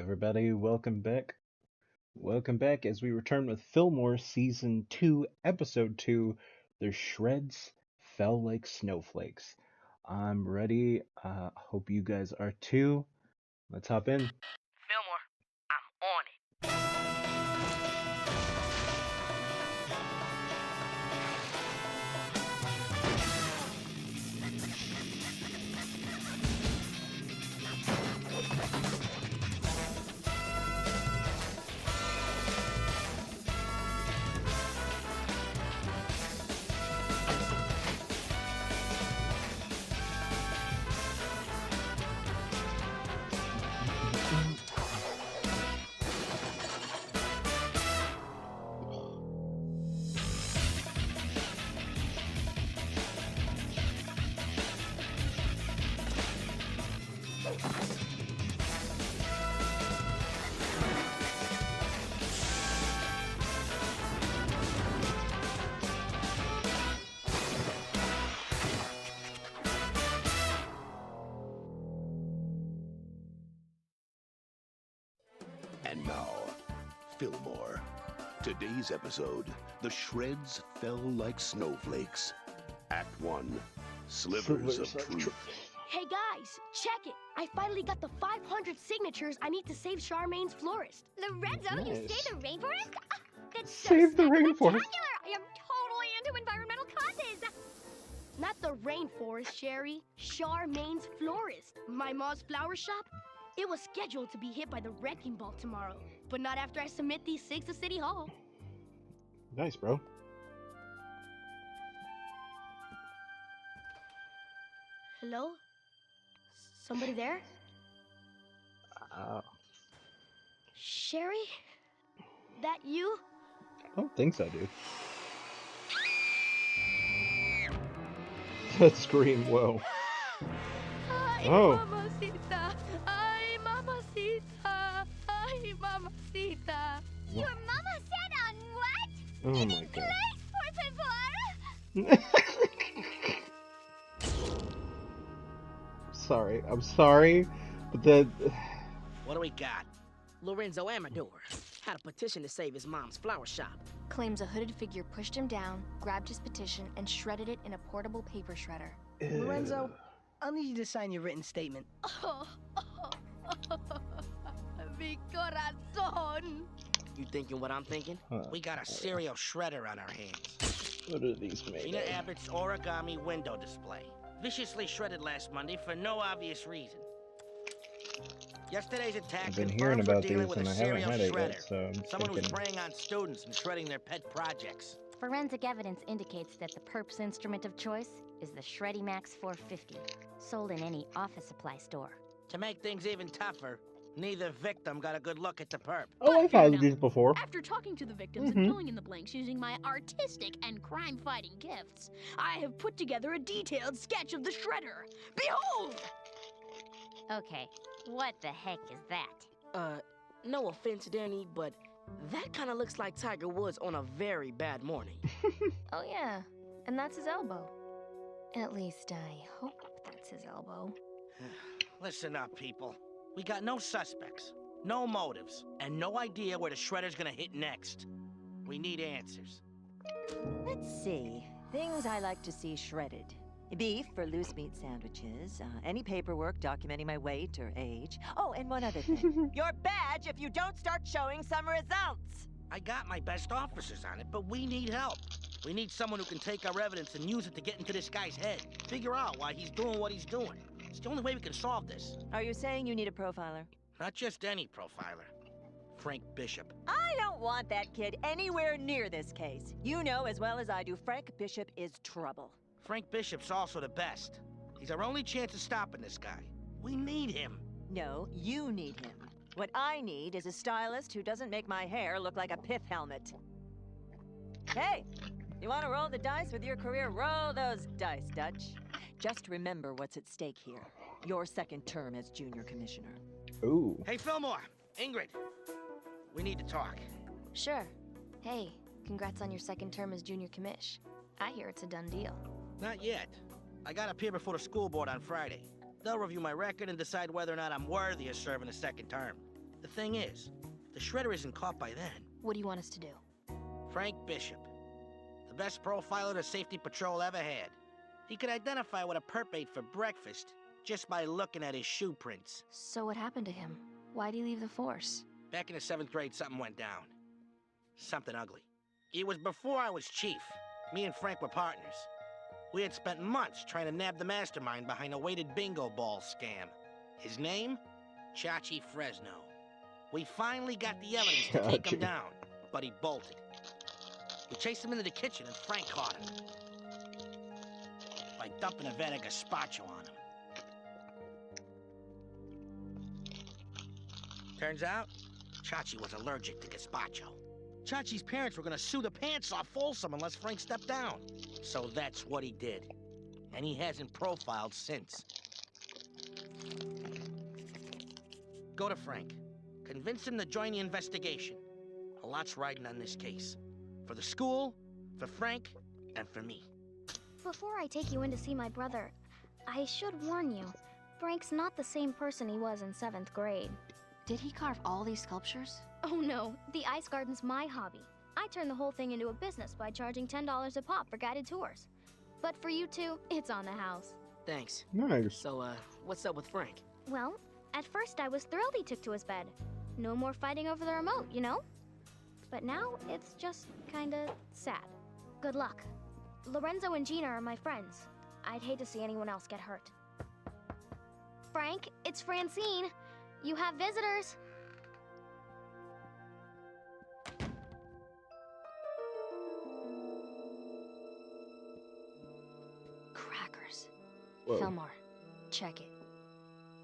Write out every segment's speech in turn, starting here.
everybody, welcome back. Welcome back as we return with Fillmore Season 2, Episode 2. The shreds fell like snowflakes. I'm ready. Hope you guys are too. Let's hop in. Fillmore, I'm on it. And now, Fillmore. Today's episode, The Shreds Fell Like Snowflakes. Act 1, Slivers of Truth. Hey guys, check it! I finally got the 500 signatures I need to save Charmaine's florist. Lorenzo, you Nice. saved the rainforest? That's so Save the rainforest. spectacular! I am totally into environmental causes! Not the rainforest, Sherry. Charmaine's florist. My mom's flower shop? It was scheduled to be hit by the wrecking ball tomorrow, but not after I submit these 6 to City Hall. Nice, bro. Hello? Somebody there? Sherry? That you? I don't think so, dude. That scream, whoa. Ay, Oh. mamacita. Ay, mamacita. Ay, mamacita. Your mama said on what? Oh In my inglés, por favor? god. I'm sorry, but the... What do we got? Lorenzo Amador had a petition to save his mom's flower shop. Claims a hooded figure pushed him down, grabbed his petition, and shredded it in a portable paper shredder. Lorenzo, I'll need you to sign your written statement. Mi corazón. You thinking what I'm thinking? We got a serial shredder on our hands. What are these made Tina of? Abbott's origami window display. Viciously shredded last Monday for no obvious reason. Yesterday's attack I've been confirms hearing we're about dealing these with and a I haven't serial had it shredder. yet, so I'm Someone who's thinking... preying on students and shredding their pet projects. Forensic evidence indicates that the perp's instrument of choice is the Shreddy Max 450, sold in any office supply store. To make things even tougher, neither victim got a good look at the perp. Oh, I've had these before. After talking to the victims and filling in the blanks using my artistic and crime-fighting gifts, I have put together a detailed sketch of the shredder. Behold! Okay, what the heck is that? No offense, Danny, but that kind of looks like Tiger Woods on a very bad morning. Oh yeah, and that's his elbow. At least I hope that's his elbow. Listen up, people. We got no suspects, no motives, and no idea where the shredder's gonna hit next. We need answers. Let's see. Things I like to see shredded. Beef for loose meat sandwiches, any paperwork documenting my weight or age. Oh, and one other thing. Your badge if you don't start showing some results! I got my best officers on it, but we need help. We need someone who can take our evidence and use it to get into this guy's head. Figure out why he's doing what he's doing. It's the only way we can solve this. Are you saying you need a profiler? Not just any profiler. Frank Bishop. I don't want that kid anywhere near this case. You know as well as I do, Frank Bishop is trouble. Frank Bishop's also the best. He's our only chance of stopping this guy. We need him. No, you need him. What I need is a stylist who doesn't make my hair look like a pith helmet. Hey, you want to roll the dice with your career? Roll those dice, Dutch. Just remember what's at stake here. Your second term as junior commissioner. Ooh. Hey, Fillmore! Ingrid! We need to talk. Sure. Hey, congrats on your second term as junior commish. I hear it's a done deal. Not yet. I gotta appear before the school board on Friday. They'll review my record and decide whether or not I'm worthy of serving a second term. The thing is, if the shredder isn't caught by then... What do you want us to do? Frank Bishop. The best profiler the safety patrol ever had. He could identify what a perp ate for breakfast just by looking at his shoe prints. So what happened to him? Why'd he leave the force? Back in the 7th grade, something went down. Something ugly. It was before I was chief. Me and Frank were partners. We had spent months trying to nab the mastermind behind a weighted bingo ball scam. His name? Chachi Fresno. We finally got the evidence to take him down, but he bolted. We chased him into the kitchen and Frank caught him. By dumping a vat of gazpacho on him. Turns out, Chachi was allergic to gazpacho. Chachi's parents were gonna sue the pants off Folsom unless Frank stepped down. So that's what he did. And he hasn't profiled since. Go to Frank. Convince him to join the investigation. A lot's riding on this case. For the school, for Frank, and for me. Before I take you in to see my brother, I should warn you. Frank's not the same person he was in 7th grade. Did he carve all these sculptures? Oh no, the ice garden's my hobby. I turned the whole thing into a business by charging $10 a pop for guided tours. But for you two, it's on the house. Thanks. Nice. So, what's up with Frank? Well, at first I was thrilled he took to his bed. No more fighting over the remote, you know? But now it's just kinda sad. Good luck. Lorenzo and Gina are my friends. I'd hate to see anyone else get hurt. Frank, it's Francine. You have visitors. Crackers. Whoa. Fillmore, check it.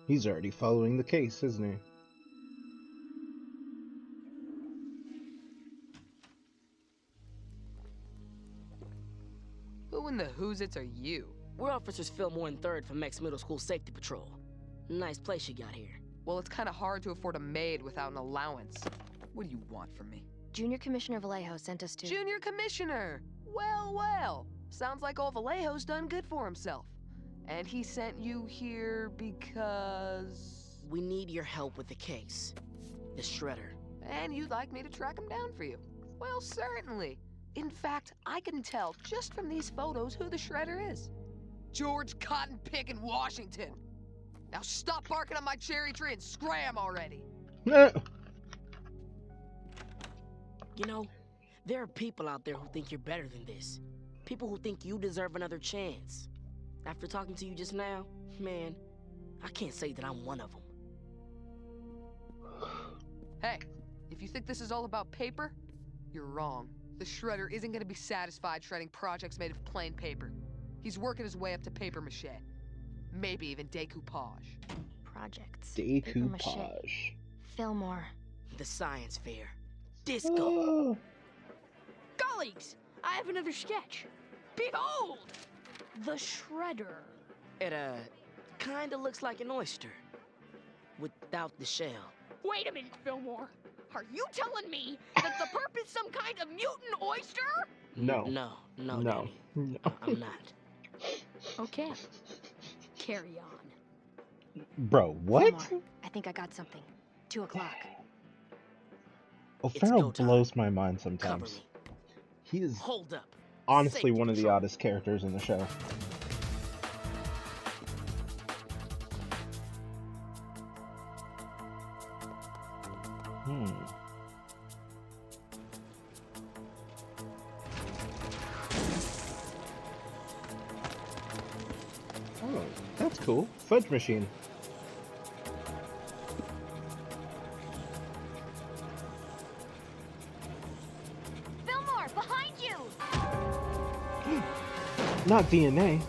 He's already following the case, isn't he? Who in the who's-its are you? We're Officers Fillmore and Third from Mex Middle School Safety Patrol. Nice place you got here. Well, it's kind of hard to afford a maid without an allowance. What do you want from me? Junior Commissioner Vallejo sent us to... Junior Commissioner! Well, well. Sounds like old Vallejo's done good for himself. And he sent you here because... We need your help with the case. The shredder. And you'd like me to track him down for you? Well, certainly. In fact, I can tell just from these photos who the shredder is. George Cotton Pick in Washington. Now stop barking on my cherry tree and scram already. You know, there are people out there who think you're better than this. People who think you deserve another chance. After talking to you just now, man, I can't say that I'm one of them. Hey, if you think this is all about paper, you're wrong. The shredder isn't gonna be satisfied shredding projects made of plain paper. He's working his way up to paper mache. Maybe even decoupage. Projects. Decoupage. Fillmore. The science fair. Disco. Oh. Colleagues, I have another sketch. Behold! The shredder. It, kinda looks like an oyster. Without the shell. Wait a minute, Fillmore. Are you telling me that the perp is some kind of mutant oyster? No. No, No. Danny. No. I'm not. Okay. Carry on. Bro, what? Fillmore, I think I got something. 2 o'clock. O'Farrell go blows my mind Cover sometimes. me. He is Hold up. honestly Safety one of the patrol. oddest characters in the show. Oh, that's cool. Fudge machine. Fillmore, behind you! Not DNA.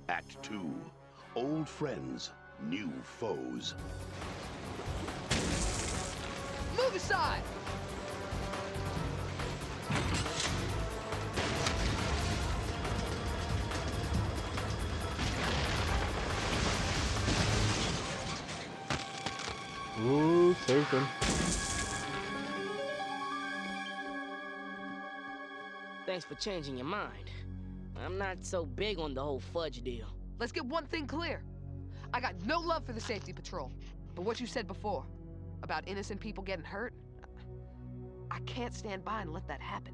Act 2. Old friends, new foes. Move aside! Ooh, saved him. Thanks for changing your mind. I'm not so big on the whole fudge deal. Let's get one thing clear. I got no love for the safety patrol. But what you said before, about innocent people getting hurt, I can't stand by and let that happen.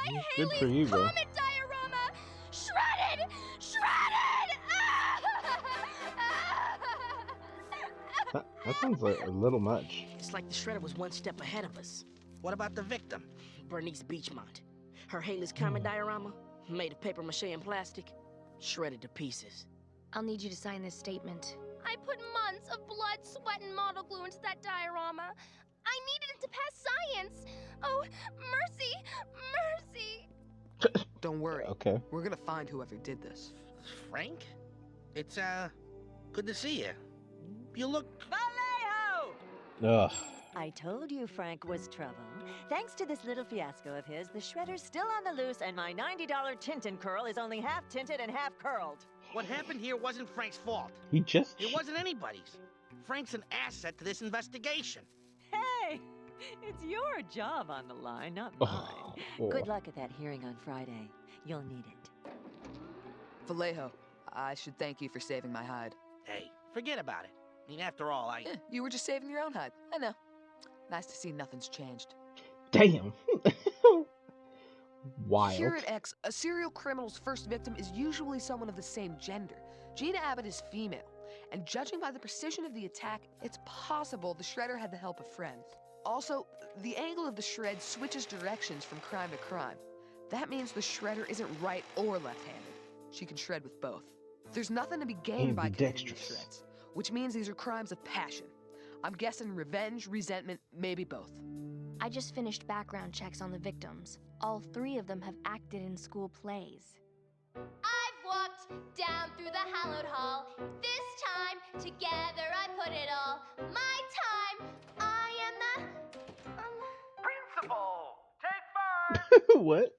My Good for Haley's you, bro. comet diorama! Shredded! Shredded! That sounds like a little much. It's like the shredder was one step ahead of us. What about the victim? Bernice Beachmont. Her Haley's comet diorama, made of paper mache and plastic, shredded to pieces. I'll need you to sign this statement. I put months of blood, sweat, and model glue into that diorama. I needed it to pass science. Oh, mercy, mercy. Don't worry. Okay. We're gonna find whoever did this. Frank? It's, good to see you. You look... Vallejo! Ugh. I told you Frank was trouble. Thanks to this little fiasco of his, the shredder's still on the loose, and my $90 Tintin curl is only half tinted and half curled. What happened here wasn't Frank's fault. He just... It wasn't anybody's. Frank's an asset to this investigation. Hey, it's your job on the line, not mine. Good luck at that hearing on Friday. You'll need it. Vallejo, I should thank you for saving my hide. Hey, forget about it. I mean, after all, You were just saving your own hide. I know. Nice to see nothing's changed. Damn. Wild. Here at X, a serial criminal's first victim is usually someone of the same gender. Gina Abbott is female, and judging by the precision of the attack, it's possible the shredder had the help of friends. Also, the angle of the shred switches directions from crime to crime. That means the shredder isn't right or left-handed. She can shred with both. There's nothing to be gained by committing these shreds, which means these are crimes of passion. I'm guessing revenge, resentment, maybe both. I just finished background checks on the victims. All 3 of them have acted in school plays. I've walked down through the hallowed hall. This time, together I put it all. My time, I am the... Principal, take 5! What?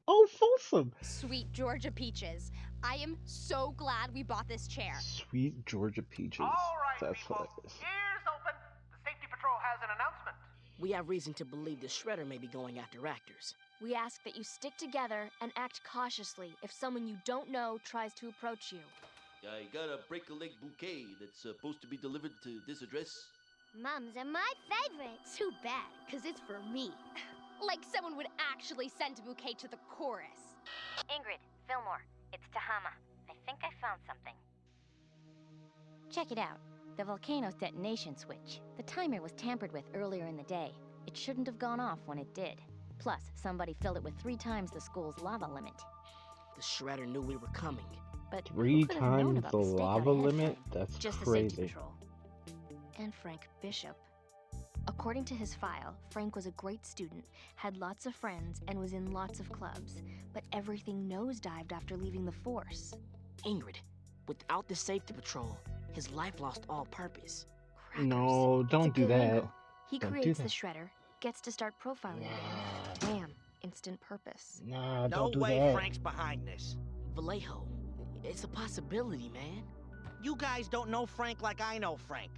Oh, Folsom. Sweet Georgia Peaches. I am so glad we bought this chair. Sweet Georgia Peaches. All right, That's people. hilarious. Ears open. The safety patrol has an announcement. We have reason to believe the shredder may be going after actors. We ask that you stick together and act cautiously if someone you don't know tries to approach you. I got a break-a-leg bouquet that's supposed to be delivered to this address. Mums are my favorite. Too bad, because it's for me. Like someone would actually send a bouquet to the chorus. Ingrid, Fillmore, it's Tahama. I think I found something. Check it out. The volcano's detonation switch. The timer was tampered with earlier in the day. It shouldn't have gone off when it did. Plus, somebody filled it with 3 times the school's lava limit. The shredder knew we were coming. But 3 who could have known times about the stakeout lava ahead limit? time? That's Just the safety crazy. patrol. And Frank Bishop. According to his file, Frank was a great student, had lots of friends, and was in lots of clubs. But everything nosedived after leaving the force. Ingrid, without the safety patrol, his life lost all purpose. No, don't do that. He Don't do creates that. the shredder, gets to start profiling again. Bam, instant purpose. Nah, No don't do way that. Frank's behind this. Vallejo, it's a possibility, man. You guys don't know Frank like I know Frank.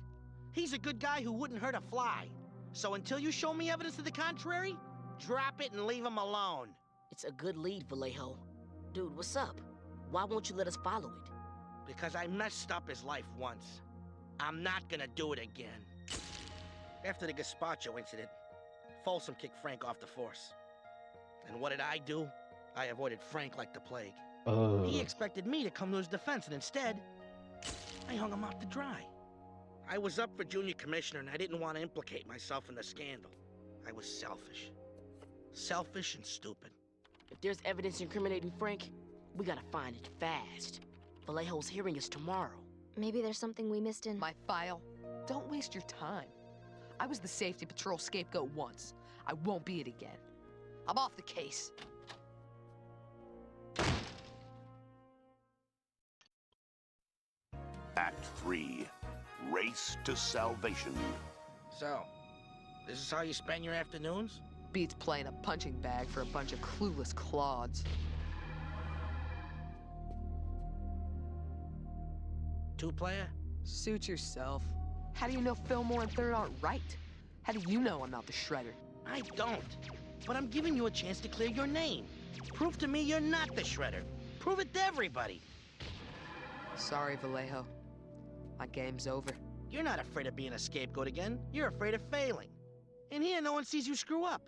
He's a good guy who wouldn't hurt a fly. So until you show me evidence to the contrary, drop it and leave him alone. It's a good lead, Vallejo. Dude, what's up? Why won't you let us follow it? Because I messed up his life once. I'm not gonna do it again. After the gazpacho incident, Folsom kicked Frank off the force. And what did I do? I avoided Frank like the plague. He expected me to come to his defense, and instead, I hung him out to dry. I was up for junior commissioner, and I didn't want to implicate myself in the scandal. I was selfish. Selfish and stupid. If there's evidence incriminating Frank, we gotta find it fast. Vallejo's hearing is tomorrow. Maybe there's something we missed in... My file? Don't waste your time. I was the safety patrol scapegoat once. I won't be it again. I'm off the case. Act 3. Race to Salvation. So, this is how you spend your afternoons? Beats playing a punching bag for a bunch of clueless clods. 2-player? Suit yourself. How do you know Fillmore and Third aren't right? How do you know I'm not the Shredder? I don't. But I'm giving you a chance to clear your name. Prove to me you're not the Shredder. Prove it to everybody. Sorry, Vallejo. My game's over. You're not afraid of being a scapegoat again. You're afraid of failing. In here, no one sees you screw up.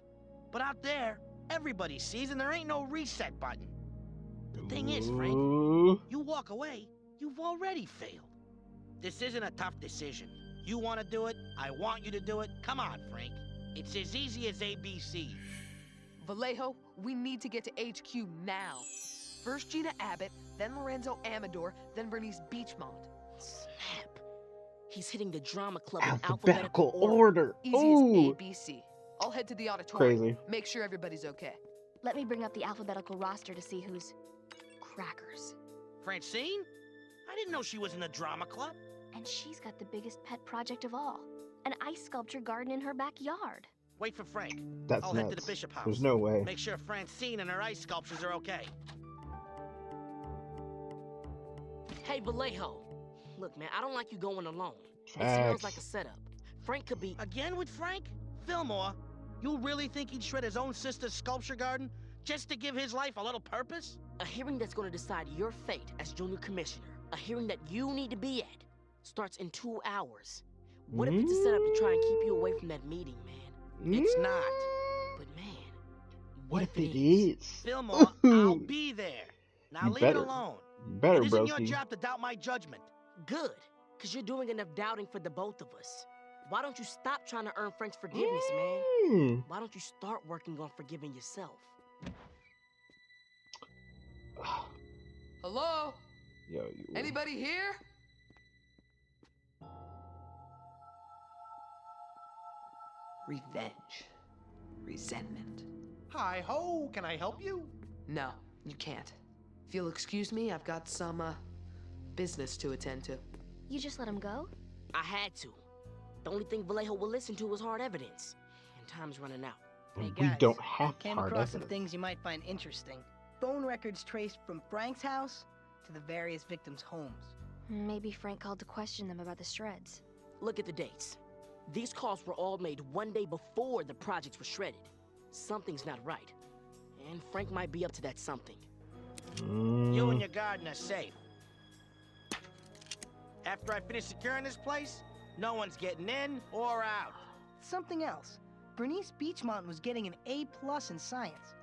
But out there, everybody sees, and there ain't no reset button. The thing is, Frank, you walk away, you've already failed. This isn't a tough decision. You want to do it, I want you to do it. Come on, Frank. It's as easy as ABC. Vallejo, we need to get to HQ now. First Gina Abbott, then Lorenzo Amador, then Bernice Beachmont. Snap. He's hitting the drama club Alphabetical order. Easy as ABC. I'll head to the auditorium. Crazy. Make sure everybody's okay. Let me bring up the alphabetical roster to see who's crackers. Francine? I didn't know she was in the drama club. And she's got the biggest pet project of all. An ice sculpture garden in her backyard. Wait for Frank. That's I'll nuts. head to the Bishop house. There's no way. Make sure Francine and her ice sculptures are okay. Hey, Vallejo. Look, man, I don't like you going alone. It Facts. smells like a setup. Frank could be... Again with Frank? Fillmore, you really think he'd shred his own sister's sculpture garden just to give his life a little purpose? A hearing that's going to decide your fate as junior commissioner, a hearing that you need to be at, starts in 2 hours. What if it's a setup to try and keep you away from that meeting, man? It's not. But man, What if it is? Fillmore, I'll be there. Now You leave better. it alone. You better, It isn't your broski. job to doubt my judgment. Good, because you're doing enough doubting for the both of us. Why don't you stop trying to earn Frank's forgiveness, man? Why don't you start working on forgiving yourself? Hello? Yo, you. Anybody here? Revenge. Resentment. Hi ho, can I help you? No, you can't. If you'll excuse me, I've got some, business to attend to. You just let him go? I had to. The only thing Vallejo will listen to is hard evidence. And time's running out. Hey We guys, don't have came hard across some evidence. things you might find interesting. Phone records traced from Frank's house to the various victims' homes. Maybe Frank called to question them about the shreds. Look at the dates. These calls were all made one day before the projects were shredded. Something's not right. And Frank might be up to that something. You and your garden are safe. After I finish securing this place, no one's getting in or out. Something else. Bernice Beachmont was getting an A+ in science.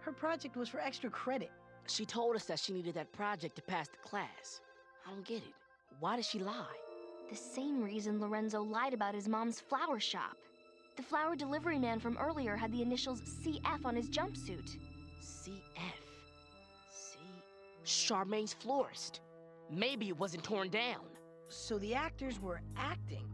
Her project was for extra credit. She told us that she needed that project to pass the class. I don't get it. Why did she lie? The same reason Lorenzo lied about his mom's flower shop. The flower delivery man from earlier had the initials CF on his jumpsuit. CF. Charmaine's florist. Maybe it wasn't torn down. So the actors were acting.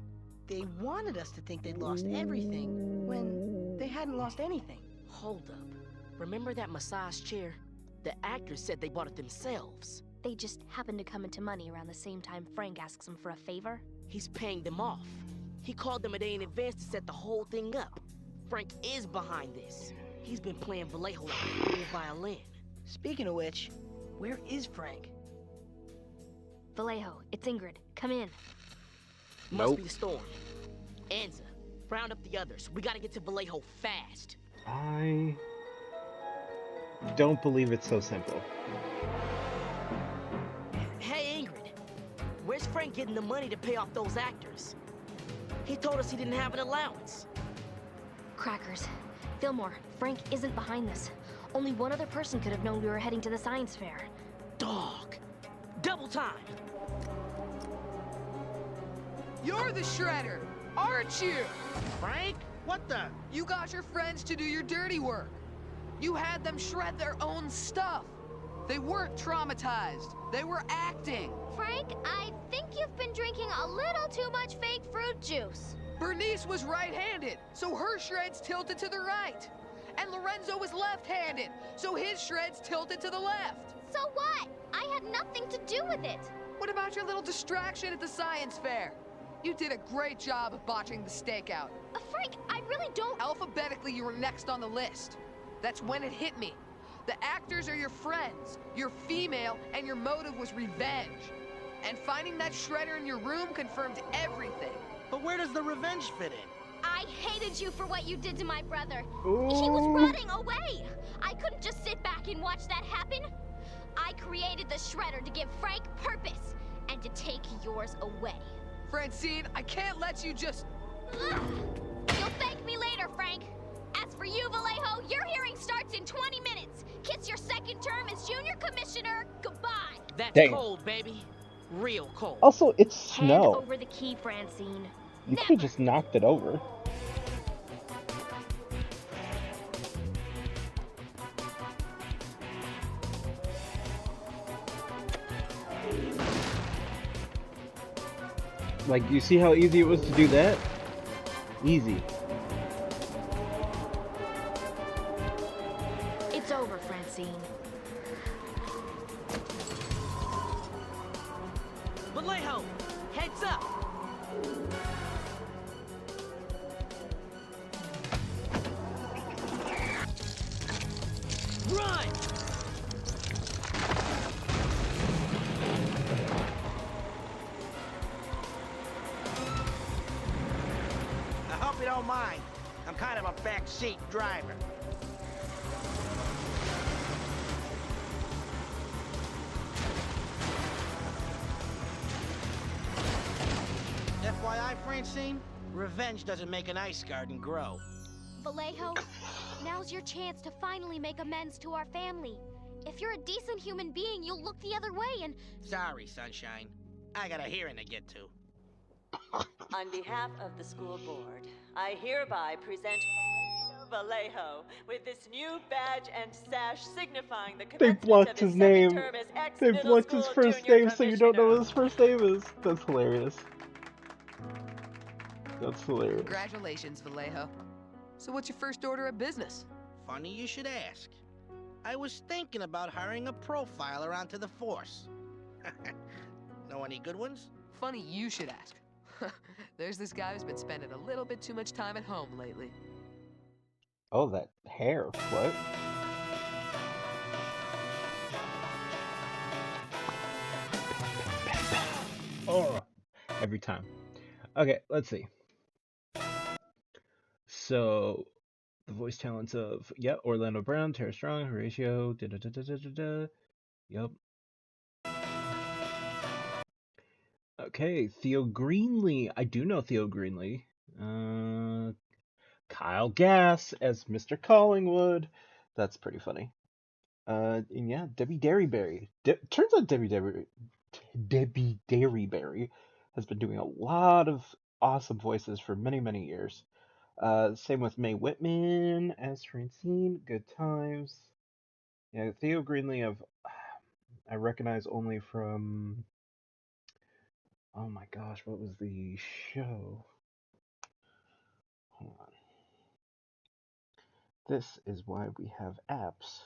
They wanted us to think they'd lost everything when they hadn't lost anything. Hold up. Remember that massage chair? The actors said they bought it themselves. They just happened to come into money around the same time Frank asks them for a favor. He's paying them off. He called them a day in advance to set the whole thing up. Frank is behind this. He's been playing Vallejo like a whole violin. Speaking of which, where is Frank? Vallejo, it's Ingrid. Come in. Must be the storm. Anza, round up the others. We gotta get to Vallejo fast. I don't believe it's so simple. Hey, Ingrid. Where's Frank getting the money to pay off those actors? He told us he didn't have an allowance. Crackers. Fillmore, Frank isn't behind this. Only one other person could have known we were heading to the science fair. Dog. Double time. You're the Shredder, aren't you? Frank? What the? You got your friends to do your dirty work. You had them shred their own stuff. They weren't traumatized. They were acting. Frank, I think you've been drinking a little too much fake fruit juice. Bernice was right-handed, so her shreds tilted to the right. And Lorenzo was left-handed, so his shreds tilted to the left. So what? I had nothing to do with it. What about your little distraction at the science fair? You did a great job of botching the stakeout. Frank, I really don't... Alphabetically, you were next on the list. That's when it hit me. The actors are your friends. You're female, and your motive was revenge. And finding that shredder in your room confirmed everything. But where does the revenge fit in? I hated you for what you did to my brother. Ooh. He was rotting away. I couldn't just sit back and watch that happen. I created the shredder to give Frank purpose and to take yours away. Francine, I can't let you just... Ugh. You'll thank me later, Frank. As for you, Vallejo, your hearing starts in 20 minutes. Kiss your second term as junior commissioner. Goodbye. That's Dang. cold, baby. Real cold. Also, it's Hand snow. over the key, Francine. You could have just knocked it over. Like, you see how easy it was to do that? Easy. It's over, Francine. Vallejo, heads up. Run! I hope you don't mind. I'm kind of a backseat driver. FYI, Francine, revenge doesn't make an ice garden grow. Vallejo, now's your chance to finally make amends to our family. If you're a decent human being, you'll look the other way and... Sorry, Sunshine. I got a hearing to get to. On behalf of the school board, I hereby present Vallejo with this new badge and sash signifying the They commencement blocked of his his second name. term as They ex-middle blocked his school first junior name so you don't know what commissioner. his first name is. That's hilarious. That's hilarious. Congratulations, Vallejo. So what's your first order of business? Funny you should ask. I was thinking about hiring a profiler onto the force. Know any good ones? Funny you should ask. There's this guy who's been spending a little bit too much time at home lately. Oh, that hair. What? Oh, every time. Okay, let's see. So, the voice talents of, Orlando Brown, Tara Strong, Horatio, da-da-da-da-da-da. Yep. Okay, Theo Greenlee. I do know Theo Greenlee. Kyle Gass as Mr. Collingwood. That's pretty funny. And yeah, Debbie Derryberry. Turns out Debbie Derryberry has been doing a lot of awesome voices for many, many years. Same with Mae Whitman as Francine. Good times. Yeah, Theo Greenlee I recognize only from... Oh my gosh, what was the show? Hold on. This is why we have apps.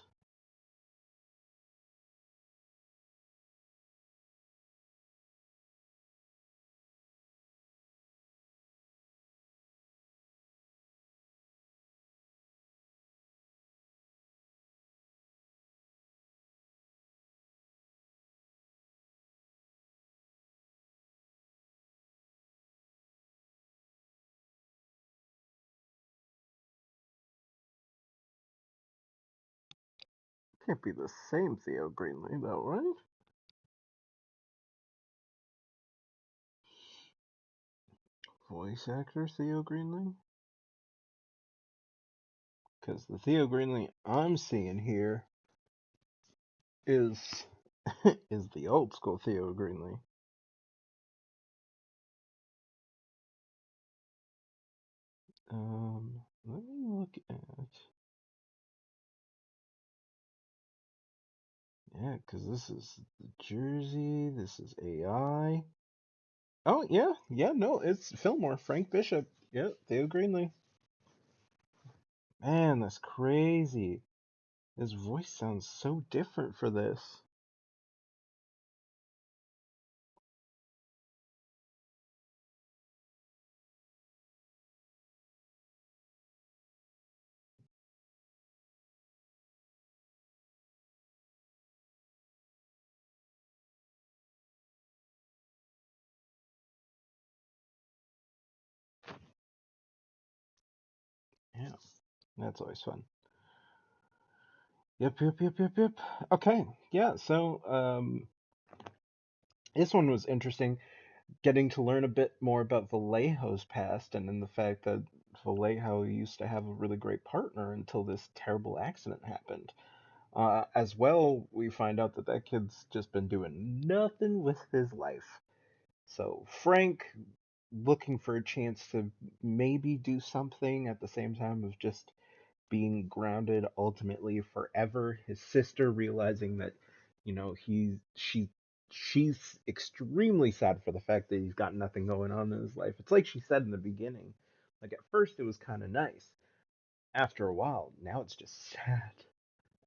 Can't be the same Theo Greenlee, though, right? Voice actor Theo Greenlee? Because the Theo Greenlee I'm seeing here is is the old school Theo Greenlee. Let me look at... Yeah, because this is the Jersey, this is AI. Oh, yeah, no, it's Fillmore, Frank Bishop. Yep, Theo Greenlee. Man, that's crazy. His voice sounds so different for this. Yeah, that's always fun. Yep. Okay, yeah. So this one was interesting, getting to learn a bit more about Vallejo's past, and then the fact that Vallejo used to have a really great partner until this terrible accident happened. As well, we find out that that kid's just been doing nothing with his life. So Frank, looking for a chance to maybe do something at the same time of just being grounded ultimately forever. His sister realizing that, she's extremely sad for the fact that he's got nothing going on in his life. It's like she said in the beginning. Like at first it was kind of nice. After a while, now it's just sad.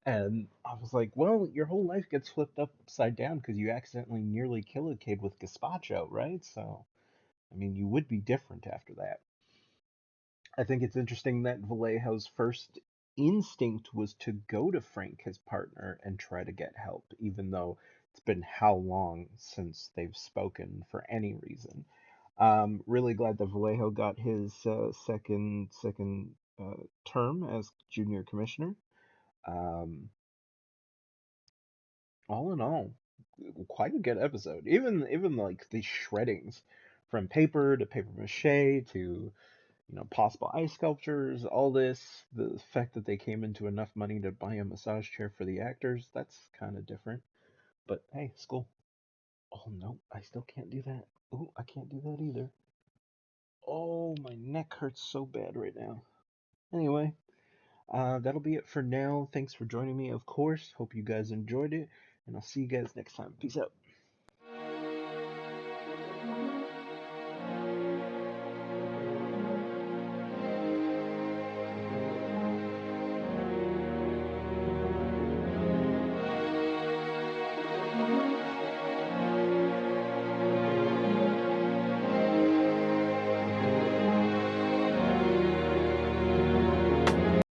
And I was like, well, your whole life gets flipped upside down because you accidentally nearly kill a kid with gazpacho, right? So, I mean, you would be different after that. I think it's interesting that Vallejo's first instinct was to go to Frank, his partner, and try to get help, even though it's been how long since they've spoken for any reason. Really glad that Vallejo got his second term as junior commissioner. Um, all in all, quite a good episode. Even like the shreddings, from paper to paper mache to possible ice sculptures, all this, the fact that they came into enough money to buy a massage chair for the actors, that's kind of different. But hey, school. Oh no, I still can't do that. Oh, I can't do that either. Oh, my neck hurts so bad right now. Anyway, that'll be it for now. Thanks for joining me, of course. Hope you guys enjoyed it, and I'll see you guys next time. Peace out.